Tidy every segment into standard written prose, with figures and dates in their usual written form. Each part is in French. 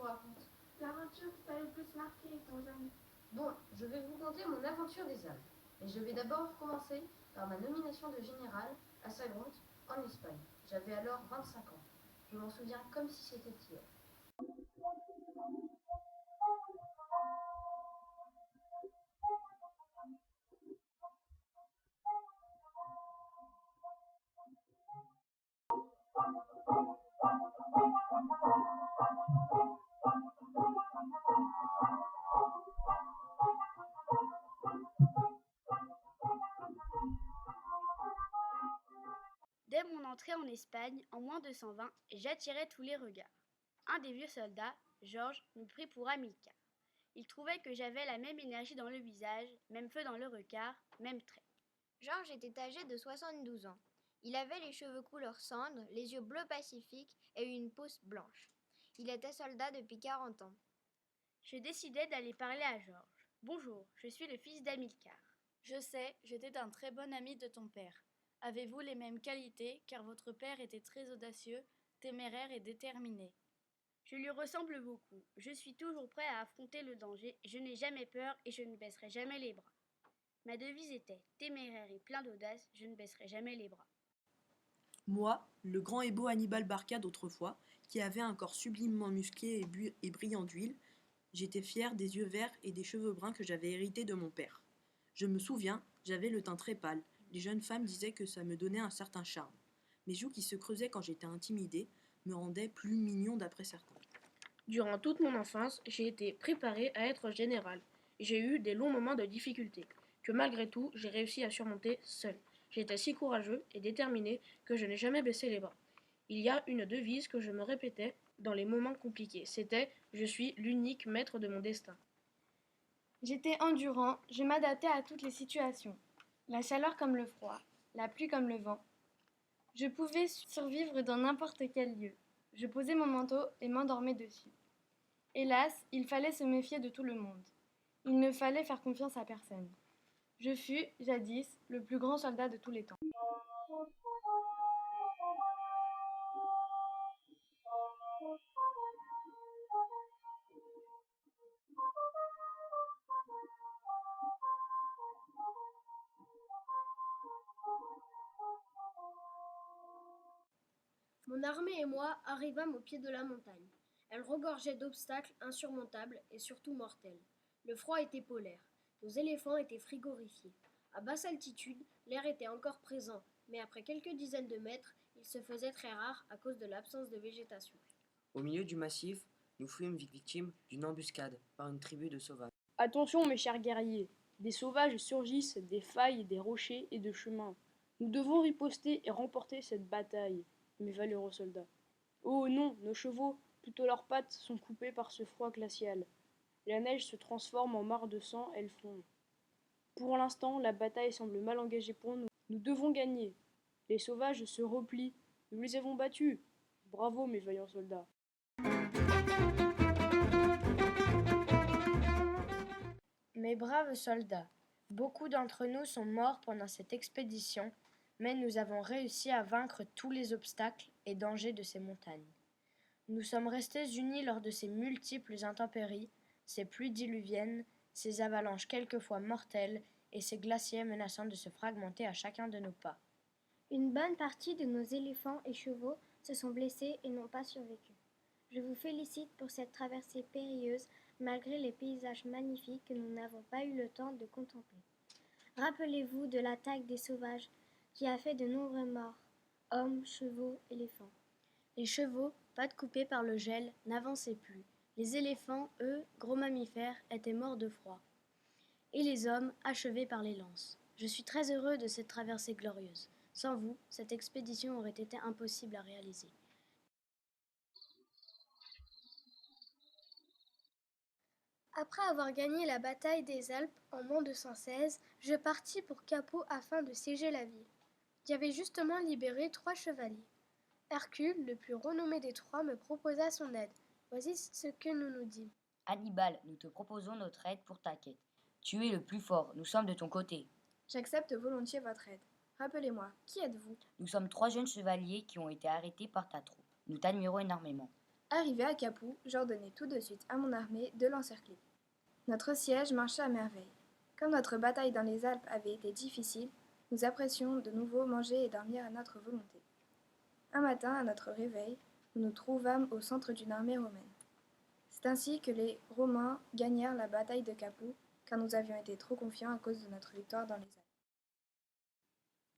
raconte. L'aventure qui t'a le plus marqué étant jeune. Bon, je vais vous conter mon aventure des Alpes. Et je vais d'abord commencer par ma nomination de général à Sagunt, en Espagne. J'avais alors 25 ans. Je m'en souviens comme si c'était hier. Dès mon entrée en Espagne, en moins de 120, j'attirais tous les regards. Un des vieux soldats, Georges, me prit pour Hamilcar. Il trouvait que j'avais la même énergie dans le visage, même feu dans le regard, même trait. Georges était âgé de 72 ans. Il avait les cheveux couleur cendre, les yeux bleus pacifiques et une peau blanche. Il était soldat depuis 40 ans. Je décidai d'aller parler à Georges. « Bonjour, je suis le fils d'Hamilcar. »« Je sais, j'étais un très bon ami de ton père. Avez-vous les mêmes qualités, car votre père était très audacieux, téméraire et déterminé. Je lui ressemble beaucoup. Je suis toujours prêt à affronter le danger, je n'ai jamais peur et je ne baisserai jamais les bras. » Ma devise était « téméraire et plein d'audace, je ne baisserai jamais les bras. » Moi, le grand et beau Hannibal Barca d'autrefois, qui avait un corps sublimement musclé et brillant d'huile, j'étais fier des yeux verts et des cheveux bruns que j'avais hérités de mon père. Je me souviens, j'avais le teint très pâle. Les jeunes femmes disaient que ça me donnait un certain charme. Mes joues qui se creusaient quand j'étais intimidée me rendaient plus mignon d'après certains. Durant toute mon enfance, j'ai été préparé à être général. J'ai eu des longs moments de difficulté, que malgré tout, j'ai réussi à surmonter seul. J'étais si courageux et déterminé que je n'ai jamais baissé les bras. Il y a une devise que je me répétais dans les moments compliqués. C'était « Je suis l'unique maître de mon destin ». J'étais endurant, je m'adaptais à toutes les situations. La chaleur comme le froid, la pluie comme le vent. Je pouvais survivre dans n'importe quel lieu. Je posais mon manteau et m'endormais dessus. Hélas, il fallait se méfier de tout le monde. Il ne fallait faire confiance à personne. Je fus, jadis, le plus grand soldat de tous les temps. Mon armée et moi arrivâmes au pied de la montagne. Elle regorgeait d'obstacles insurmontables et surtout mortels. Le froid était polaire. Nos éléphants étaient frigorifiés. À basse altitude, l'air était encore présent, mais après quelques dizaines de mètres, il se faisait très rare à cause de l'absence de végétation. Au milieu du massif, nous fûmes victimes d'une embuscade par une tribu de sauvages. Attention mes chers guerriers, des sauvages surgissent des failles, des rochers et de chemins. Nous devons riposter et remporter cette bataille, mes valeureux soldats. Oh non, nos chevaux, plutôt leurs pattes, sont coupées par ce froid glacial. La neige se transforme en mare de sang, elle fond. Pour l'instant, la bataille semble mal engagée pour nous. Nous devons gagner. Les sauvages se replient. Nous les avons battus. Bravo, mes vaillants soldats. Mes braves soldats, beaucoup d'entre nous sont morts pendant cette expédition, mais nous avons réussi à vaincre tous les obstacles et dangers de ces montagnes. Nous sommes restés unis lors de ces multiples intempéries, ces pluies diluviennes, ces avalanches quelquefois mortelles et ces glaciers menaçant de se fragmenter à chacun de nos pas. Une bonne partie de nos éléphants et chevaux se sont blessés et n'ont pas survécu. Je vous félicite pour cette traversée périlleuse malgré les paysages magnifiques que nous n'avons pas eu le temps de contempler. Rappelez-vous de l'attaque des sauvages qui a fait de nombreux morts, hommes, chevaux, éléphants. Les chevaux, pattes coupées par le gel, n'avançaient plus. Les éléphants, eux, gros mammifères, étaient morts de froid. Et les hommes, achevés par les lances. Je suis très heureux de cette traversée glorieuse. Sans vous, cette expédition aurait été impossible à réaliser. Après avoir gagné la bataille des Alpes en moins de 116, je partis pour Capo afin de siéger la ville. J'avais justement libéré 3 chevaliers. Hercule, le plus renommé des 3, me proposa son aide. Voici ce que nous dit. Hannibal, nous te proposons notre aide pour ta quête. Tu es le plus fort, nous sommes de ton côté. J'accepte volontiers votre aide. Rappelez-moi, qui êtes-vous ? Nous sommes 3 jeunes chevaliers qui ont été arrêtés par ta troupe. Nous t'admirons énormément. Arrivé à Capoue, j'ordonnai tout de suite à mon armée de l'encercler. Notre siège marcha à merveille. Comme notre bataille dans les Alpes avait été difficile, nous apprécions de nouveau manger et dormir à notre volonté. Un matin, à notre réveil, nous nous trouvâmes au centre d'une armée romaine. C'est ainsi que les Romains gagnèrent la bataille de Capoue, car nous avions été trop confiants à cause de notre victoire dans les Alpes.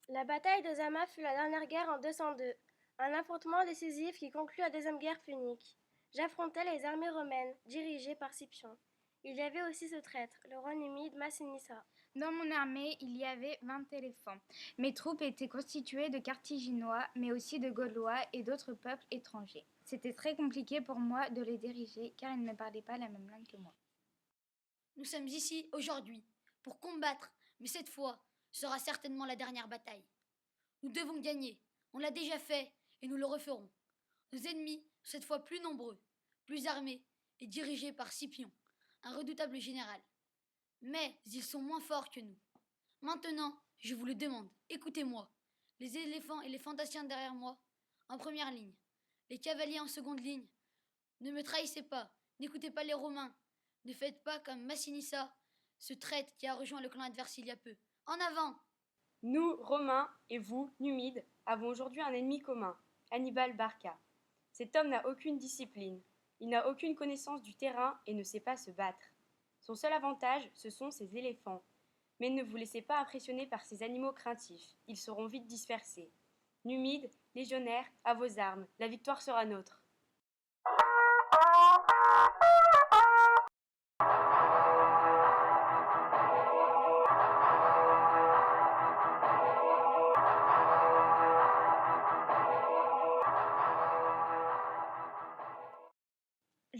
La bataille de Zama fut la dernière guerre en 202, un affrontement décisif qui conclut la deuxième guerre punique. J'affrontais les armées romaines, dirigées par Scipion. Il y avait aussi ce traître, le roi numide Massinissa. Dans mon armée, il y avait 20 éléphants. Mes troupes étaient constituées de Carthaginois, mais aussi de Gaulois et d'autres peuples étrangers. C'était très compliqué pour moi de les diriger, car ils ne parlaient pas la même langue que moi. Nous sommes ici aujourd'hui pour combattre, mais cette fois sera certainement la dernière bataille. Nous devons gagner, on l'a déjà fait et nous le referons. Nos ennemis sont cette fois plus nombreux, plus armés et dirigés par Scipion, un redoutable général. Mais ils sont moins forts que nous. Maintenant, je vous le demande, écoutez-moi. Les éléphants et les fantassiens derrière moi, en première ligne. Les cavaliers en seconde ligne. Ne me trahissez pas, n'écoutez pas les Romains. Ne faites pas comme Massinissa, ce traître qui a rejoint le clan adverse il y a peu. En avant! Nous, Romains, et vous, Numides, avons aujourd'hui un ennemi commun, Hannibal Barca. Cet homme n'a aucune discipline, il n'a aucune connaissance du terrain et ne sait pas se battre. Son seul avantage, ce sont ses éléphants. Mais ne vous laissez pas impressionner par ces animaux craintifs, ils seront vite dispersés. Numides, légionnaires, à vos armes, la victoire sera nôtre.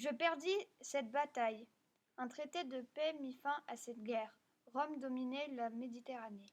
Je perdis cette bataille. Un traité de paix mit fin à cette guerre. Rome dominait la Méditerranée.